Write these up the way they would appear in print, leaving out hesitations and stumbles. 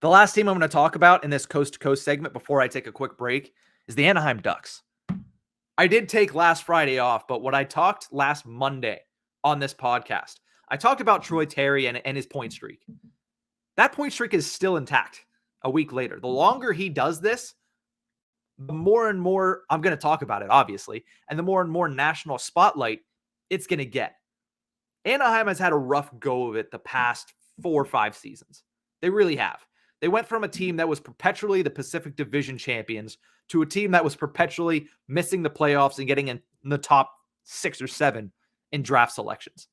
The last team I'm going to talk about in this coast-to-coast segment before I take a quick break is the Anaheim Ducks. I did take last Friday off, but when I talked last Monday on this podcast, I talked about Troy Terry and his point streak. That point streak is still intact a week later. The longer he does this, the more and more I'm going to talk about it, obviously, and the more and more national spotlight it's going to get. Anaheim has had a rough go of it the past 4 or 5 seasons. They really have. They went from a team that was perpetually the Pacific Division champions to a team that was perpetually missing the playoffs and getting in the top 6 or 7 in draft selections.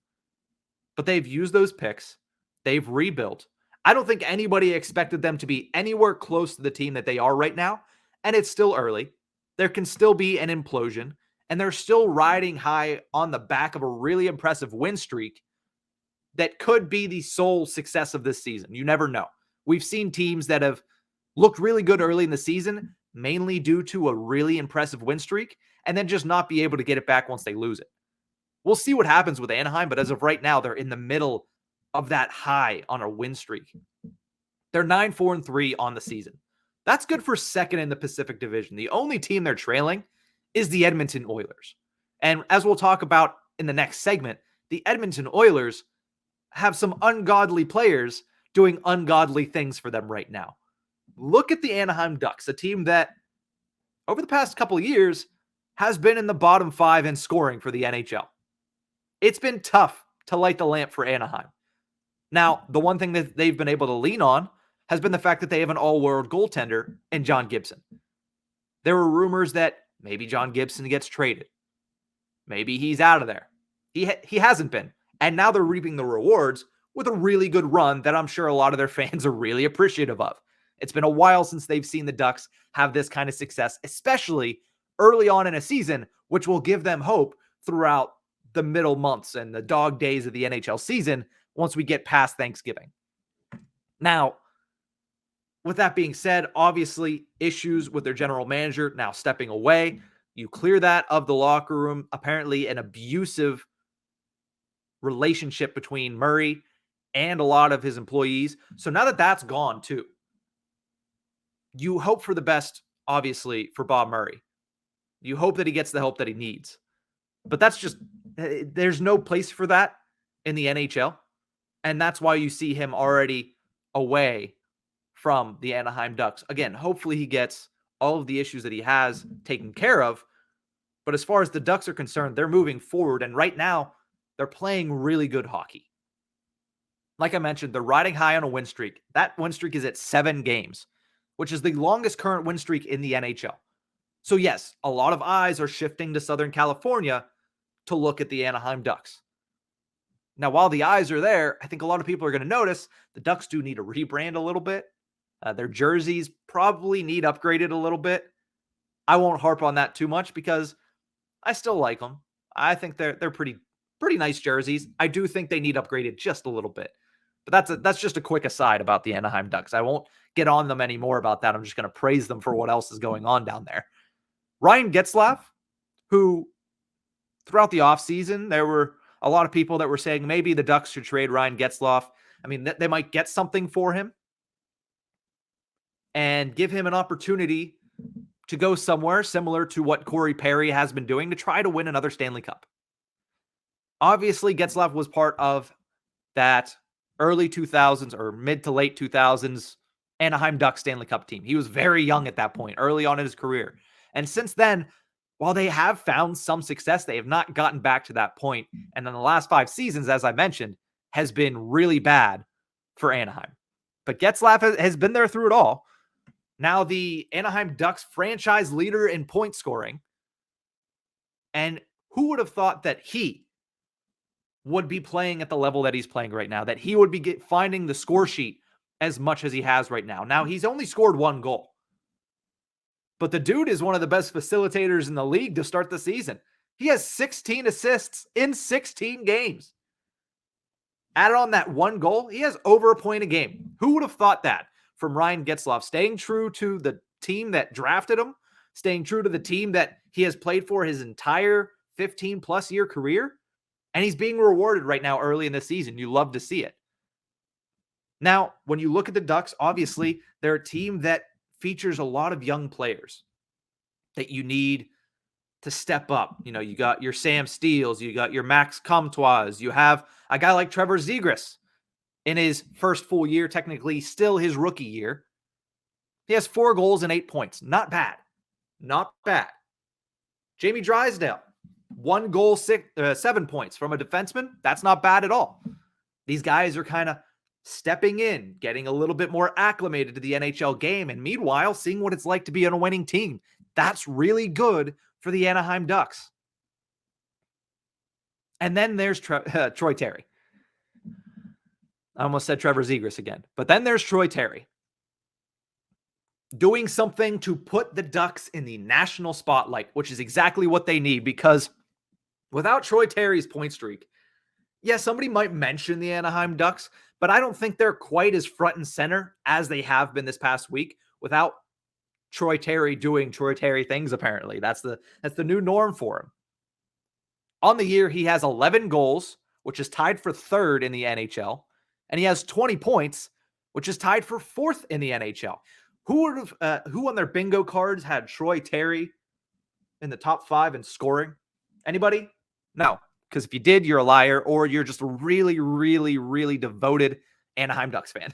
But they've used those picks. They've rebuilt. I don't think anybody expected them to be anywhere close to the team that they are right now. And it's still early. There can still be an implosion. And they're still riding high on the back of a really impressive win streak that could be the sole success of this season. You never know. We've seen teams that have looked really good early in the season, mainly due to a really impressive win streak, and then just not be able to get it back once they lose it. We'll see what happens with Anaheim, but as of right now, they're in the middle of that high on a win streak. They're 9-4-3 on the season. That's good for second in the Pacific Division. The only team they're trailing is the Edmonton Oilers. And as we'll talk about in the next segment, the Edmonton Oilers have some ungodly players doing ungodly things for them right now. Look at the Anaheim Ducks, a team that over the past couple of years has been in the bottom 5 in scoring for the NHL. It's been tough to light the lamp for Anaheim. Now, the one thing that they've been able to lean on has been the fact that they have an all-world goaltender in John Gibson. There were rumors that maybe John Gibson gets traded. Maybe he's out of there. He hasn't been. And now they're reaping the rewards with a really good run that I'm sure a lot of their fans are really appreciative of. It's been a while since they've seen the Ducks have this kind of success, especially early on in a season, which will give them hope throughout the middle months and the dog days of the NHL season once we get past Thanksgiving. Now, with that being said, obviously issues with their general manager now stepping away. You clear that of the locker room. Apparently an abusive relationship between Murray and a lot of his employees. So now that that's gone too, you hope for the best, obviously, for Bob Murray. You hope that he gets the help that he needs. But that's just, there's no place for that in the NHL. And that's why you see him already away from the Anaheim Ducks. Again, hopefully he gets all of the issues that he has taken care of. But as far as the Ducks are concerned, they're moving forward. And right now, they're playing really good hockey. Like I mentioned, they're riding high on a win streak. That win streak is at 7 games, which is the longest current win streak in the NHL. So yes, a lot of eyes are shifting to Southern California to look at the Anaheim Ducks. Now, while the eyes are there, I think a lot of people are going to notice the Ducks do need to rebrand a little bit. Their jerseys probably need upgraded a little bit. I won't harp on that too much because I still like them. I think they're pretty nice jerseys. I do think they need upgraded just a little bit. But that's just a quick aside about the Anaheim Ducks. I won't get on them anymore about that. I'm just going to praise them for what else is going on down there. Ryan Getzlaff, who throughout the offseason, there were a lot of people that were saying maybe the Ducks should trade Ryan Getzlaff. I mean, they might get something for him and give him an opportunity to go somewhere similar to what Corey Perry has been doing to try to win another Stanley Cup. Obviously, Getzloff was part of that early 2000s or mid to late 2000s Anaheim Ducks Stanley Cup team. He was very young at that point, early on in his career. And since then, while they have found some success, they have not gotten back to that point. And then the last 5 seasons, as I mentioned, has been really bad for Anaheim. But Getzlaff has been there through it all. Now the Anaheim Ducks franchise leader in point scoring. And who would have thought that he would be playing at the level that he's playing right now, that he would be finding the score sheet as much as he has right now. Now, he's only scored 1 goal. But the dude is one of the best facilitators in the league to start the season. He has 16 assists in 16 games. Added on that 1 goal, he has over a point a game. Who would have thought that from Ryan Getzloff? Staying true to the team that drafted him, staying true to the team that he has played for his entire 15-plus year career, and he's being rewarded right now early in the season. You love to see it. Now, when you look at the Ducks, obviously, they're a team that features a lot of young players that you need to step up. You know, you got your Sam Steeles, you got your Max Comtois, you have a guy like Trevor Zegras in his first full year, technically still his rookie year. He has 4 goals and 8 points. Not bad. Not bad. Jamie Drysdale, 1 goal, 7 points from a defenseman. That's not bad at all. These guys are kind of stepping in, getting a little bit more acclimated to the NHL game, and meanwhile, seeing what it's like to be on a winning team. That's really good for the Anaheim Ducks. And then there's Troy Terry. I almost said Trevor Zegras again. But then there's Troy Terry, doing something to put the Ducks in the national spotlight, which is exactly what they need, because without Troy Terry's point streak, yeah, somebody might mention the Anaheim Ducks, but I don't think they're quite as front and center as they have been this past week without Troy Terry doing Troy Terry things, apparently. That's the new norm for him. On the year, he has 11 goals, which is tied for 3rd in the NHL, and he has 20 points, which is tied for 4th in the NHL. Who on their bingo cards had Troy Terry in the top 5 in scoring? Anybody? No, because if you did, you're a liar, or you're just a really, really, really devoted Anaheim Ducks fan.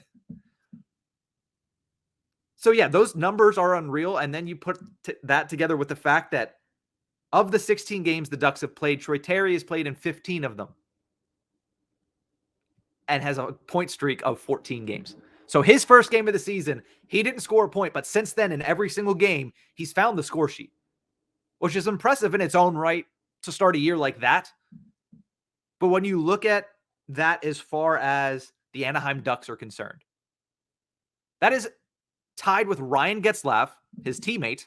So yeah, those numbers are unreal, and then you put that together with the fact that of the 16 games the Ducks have played, Troy Terry has played in 15 of them and has a point streak of 14 games. So his first game of the season, he didn't score a point, but since then, in every single game, he's found the score sheet, which is impressive in its own right to start a year like that. But when you look at that as far as the Anaheim Ducks are concerned, that is tied with Ryan Getzlaff, his teammate,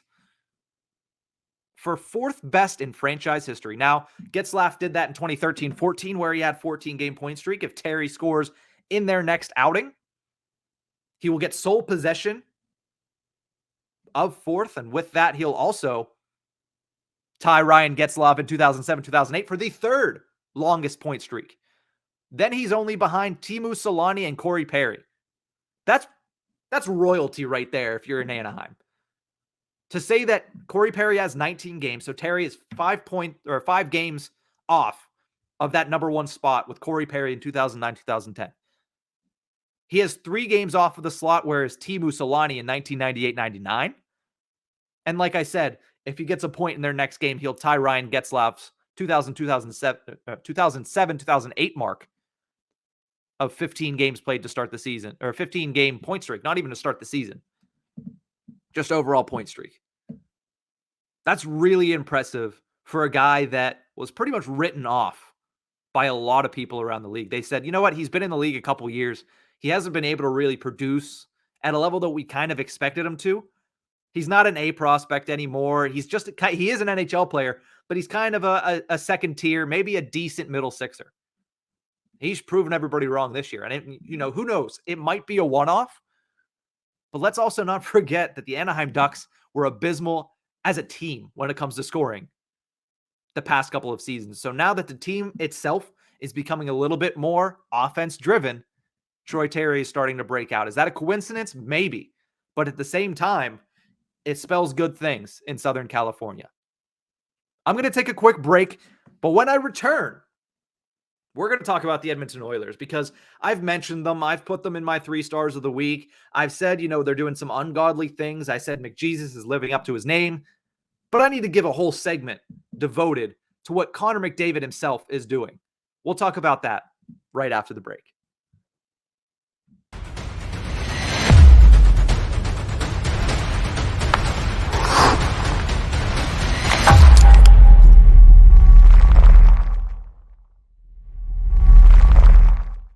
for 4th best in franchise history. Now, Getzlaff did that in 2013-14, where he had 14-game point streak. If Terry scores in their next outing, he will get sole possession of 4th, and with that, he'll also tie Ryan Getzloff in 2007-2008 for the 3rd longest point streak. Then he's only behind Teemu Selanne and Corey Perry. That's royalty right there if you're in Anaheim. To say that Corey Perry has 19 games, so Terry is 5 games off of that number 1 spot with Corey Perry in 2009-2010. He has 3 games off of the slot, whereas Teemu Selanne in 1998-99. And like I said, if he gets a point in their next game, he'll tie Ryan Getzloff's 2007-2008 mark of 15 games played to start the season, or 15-game point streak, not even to start the season. Just overall point streak. That's really impressive for a guy that was pretty much written off by a lot of people around the league. They said, you know what? He's been in the league a couple years. He hasn't been able to really produce at a level that we kind of expected him to. He's not an A prospect anymore. He is an NHL player, but he's kind of a second tier, maybe a decent middle sixer. He's proven everybody wrong this year. And, who knows? It might be a one-off. But let's also not forget that the Anaheim Ducks were abysmal as a team when it comes to scoring the past couple of seasons. So now that the team itself is becoming a little bit more offense-driven, Troy Terry is starting to break out. Is that a coincidence? Maybe. But at the same time, it spells good things in Southern California. I'm going to take a quick break, but when I return, we're going to talk about the Edmonton Oilers because I've mentioned them. I've put them in my 3 stars of the week. I've said, they're doing some ungodly things. I said McJesus is living up to his name, but I need to give a whole segment devoted to what Connor McDavid himself is doing. We'll talk about that right after the break.